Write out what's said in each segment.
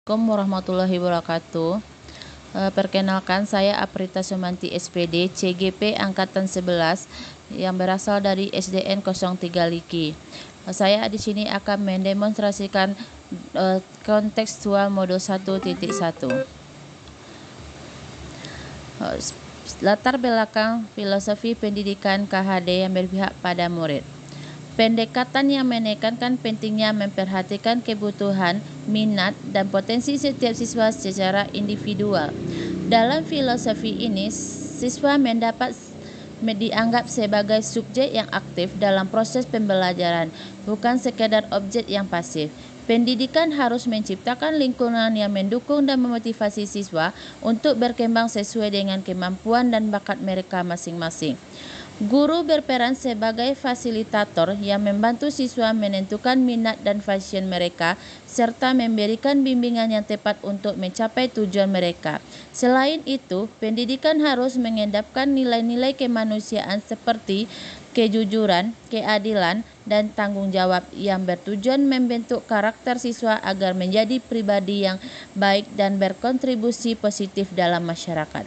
Assalamualaikum warahmatullahi wabarakatuh. Perkenalkan, saya Aprita Sumanti SPD, CGP Angkatan 11 yang berasal dari SDN 03 Liki. Saya di sini akan mendemonstrasikan kontekstual modul 1.1. Latar belakang filosofi pendidikan KHD yang berpihak pada murid. Pendekatan yang menekankan pentingnya memperhatikan kebutuhan, minat, dan potensi setiap siswa secara individual. Dalam filosofi ini, siswa dianggap sebagai subjek yang aktif dalam proses pembelajaran, bukan sekedar objek yang pasif. Pendidikan harus menciptakan lingkungan yang mendukung dan memotivasi siswa untuk berkembang sesuai dengan kemampuan dan bakat mereka masing-masing. Guru berperan sebagai fasilitator yang membantu siswa menentukan minat dan passion mereka serta memberikan bimbingan yang tepat untuk mencapai tujuan mereka. Selain itu, pendidikan harus mengendapkan nilai-nilai kemanusiaan seperti kejujuran, keadilan, dan tanggung jawab yang bertujuan membentuk karakter siswa agar menjadi pribadi yang baik dan berkontribusi positif dalam masyarakat.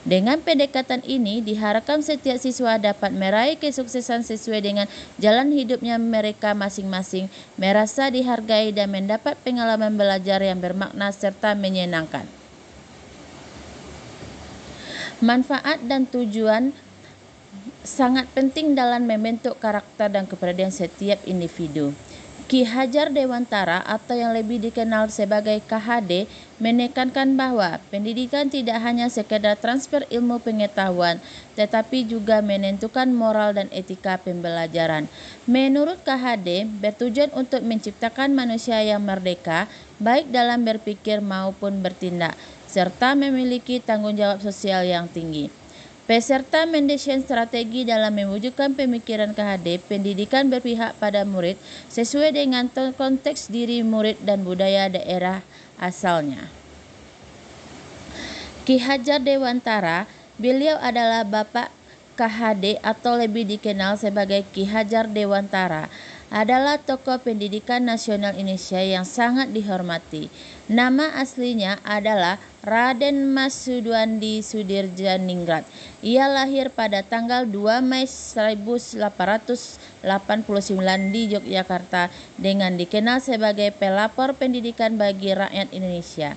Dengan pendekatan ini, diharapkan setiap siswa dapat meraih kesuksesan sesuai dengan jalan hidupnya mereka masing-masing, merasa dihargai dan mendapat pengalaman belajar yang bermakna serta menyenangkan. Manfaat dan tujuan sangat penting dalam membentuk karakter dan kepribadian setiap individu. Ki Hajar Dewantara atau yang lebih dikenal sebagai KHD menekankan bahwa pendidikan tidak hanya sekedar transfer ilmu pengetahuan, tetapi juga menentukan moral dan etika pembelajaran. Menurut KHD, bertujuan untuk menciptakan manusia yang merdeka, baik dalam berpikir maupun bertindak, serta memiliki tanggung jawab sosial yang tinggi. Peserta mendesain strategi dalam mewujudkan pemikiran KHD. Pendidikan berpihak pada murid sesuai dengan konteks diri murid dan budaya daerah asalnya. Ki Hajar Dewantara, beliau adalah Bapak KHD atau lebih dikenal sebagai Ki Hajar Dewantara, adalah tokoh pendidikan nasional Indonesia yang sangat dihormati. Nama aslinya adalah Raden Mas Sudwandi Sudirjaningrat. Ia lahir pada tanggal 2 Mei 1889 di Yogyakarta dengan dikenal sebagai pelopor pendidikan bagi rakyat Indonesia.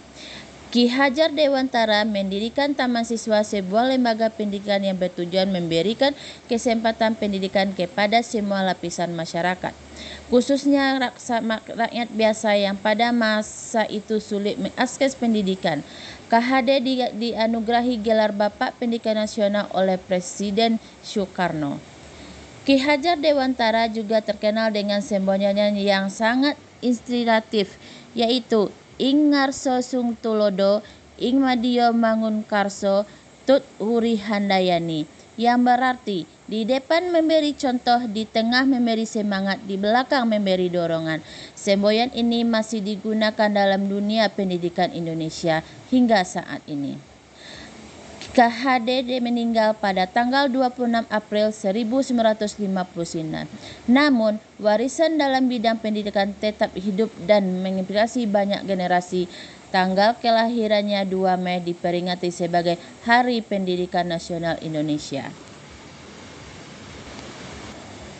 Ki Hajar Dewantara mendirikan Taman Siswa, sebuah lembaga pendidikan yang bertujuan memberikan kesempatan pendidikan kepada semua lapisan masyarakat, khususnya rakyat biasa yang pada masa itu sulit mengakses pendidikan. KHD dianugerahi gelar Bapak Pendidikan Nasional oleh Presiden Soekarno. Ki Hajar Dewantara juga terkenal dengan semboyannya yang sangat inspiratif, yaitu Ing Ngarso Sung Tulodo, Ing Madio Mangun Karso, Tut Huri Handayani, yang berarti di depan memberi contoh, di tengah memberi semangat, di belakang memberi dorongan. Semboyan ini masih digunakan dalam dunia pendidikan Indonesia hingga saat ini. KHD meninggal pada tanggal 26 April 1959. Namun, warisan dalam bidang pendidikan tetap hidup dan menginspirasi banyak generasi. Tanggal kelahirannya 2 Mei diperingati sebagai Hari Pendidikan Nasional Indonesia.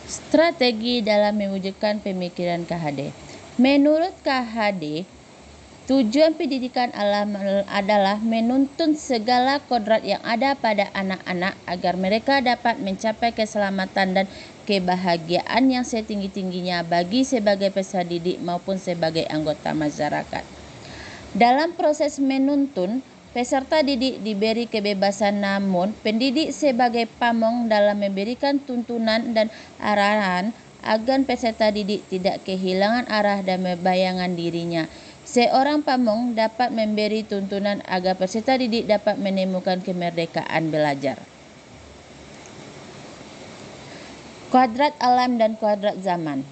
Strategi dalam mewujudkan pemikiran KHD. Menurut KHD, tujuan pendidikan adalah menuntun segala kodrat yang ada pada anak-anak agar mereka dapat mencapai keselamatan dan kebahagiaan yang setinggi-tingginya bagi sebagai peserta didik maupun sebagai anggota masyarakat. Dalam proses menuntun, peserta didik diberi kebebasan, namun pendidik sebagai pamong dalam memberikan tuntunan dan arahan agar peserta didik tidak kehilangan arah dan bayangan dirinya. Seorang pamong dapat memberi tuntunan agar peserta didik dapat menemukan kemerdekaan belajar. Kuadrat alam dan kuadrat zaman.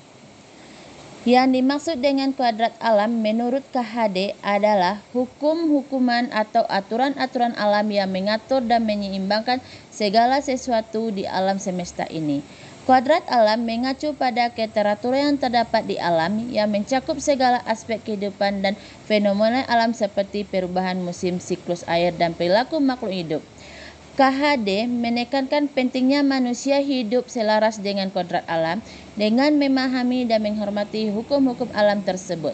Yang dimaksud dengan kuadrat alam menurut KHD adalah hukum-hukuman atau aturan-aturan alam yang mengatur dan menyeimbangkan segala sesuatu di alam semesta ini. Kodrat alam mengacu pada keteraturan yang terdapat di alam yang mencakup segala aspek kehidupan dan fenomena alam seperti perubahan musim, siklus air, dan perilaku makhluk hidup. KHD menekankan pentingnya manusia hidup selaras dengan kodrat alam dengan memahami dan menghormati hukum-hukum alam tersebut.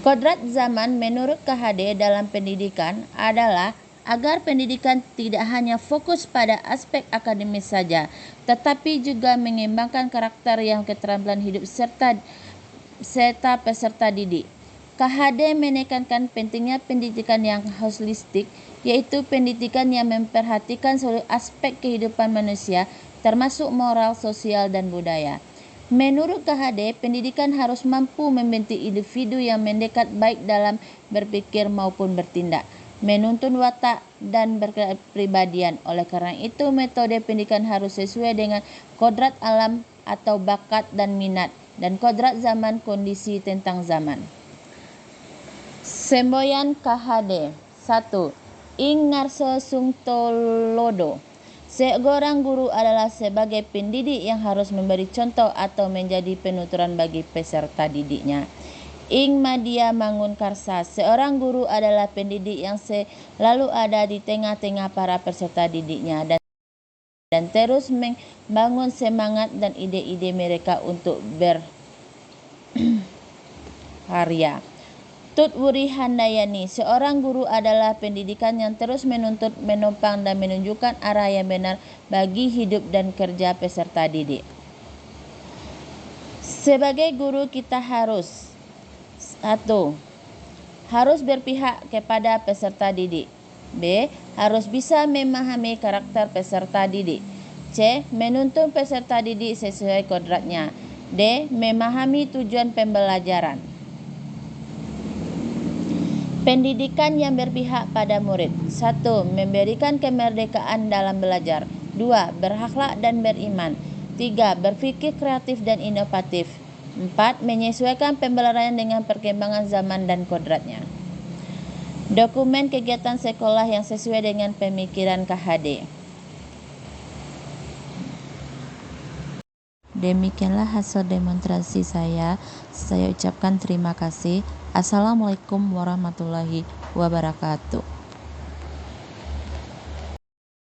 Kodrat zaman menurut KHD dalam pendidikan adalah agar pendidikan tidak hanya fokus pada aspek akademis saja, tetapi juga mengembangkan karakter yang keterampilan hidup serta peserta didik. KHD menekankan pentingnya pendidikan yang holistik, yaitu pendidikan yang memperhatikan seluruh aspek kehidupan manusia, termasuk moral, sosial, dan budaya. Menurut KHD, pendidikan harus mampu membentuk individu yang mendekat baik dalam berpikir maupun bertindak, menuntun watak dan berkepribadian. Oleh karena itu, metode pendidikan harus sesuai dengan kodrat alam atau bakat dan minat, dan kodrat zaman kondisi tentang zaman. Semboyan KHD 1. Ing Ngarso Sungtolodo. Seorang guru adalah sebagai pendidik yang harus memberi contoh atau menjadi penuturan bagi peserta didiknya. Ing Madya Mangunkarsa, seorang guru adalah pendidik yang selalu ada di tengah-tengah para peserta didiknya dan terus membangun semangat dan ide-ide mereka untuk berkarya. Tut Wuri Handayani, seorang guru adalah pendidikan yang terus menuntut, menopang, dan menunjukkan arah yang benar bagi hidup dan kerja peserta didik. Sebagai guru kita harus 1. Harus berpihak kepada peserta didik. B. Harus bisa memahami karakter peserta didik. C. Menuntun peserta didik sesuai kodratnya. D. Memahami tujuan pembelajaran. Pendidikan yang berpihak pada murid. 1. Memberikan kemerdekaan dalam belajar. 2. Berakhlak dan beriman. 3. Berpikir kreatif dan inovatif. 4. Menyesuaikan pembelajaran dengan perkembangan zaman dan kodratnya. Dokumen kegiatan sekolah yang sesuai dengan pemikiran KHD. Demikianlah hasil demonstrasi saya. Saya ucapkan terima kasih. Assalamualaikum warahmatullahi wabarakatuh.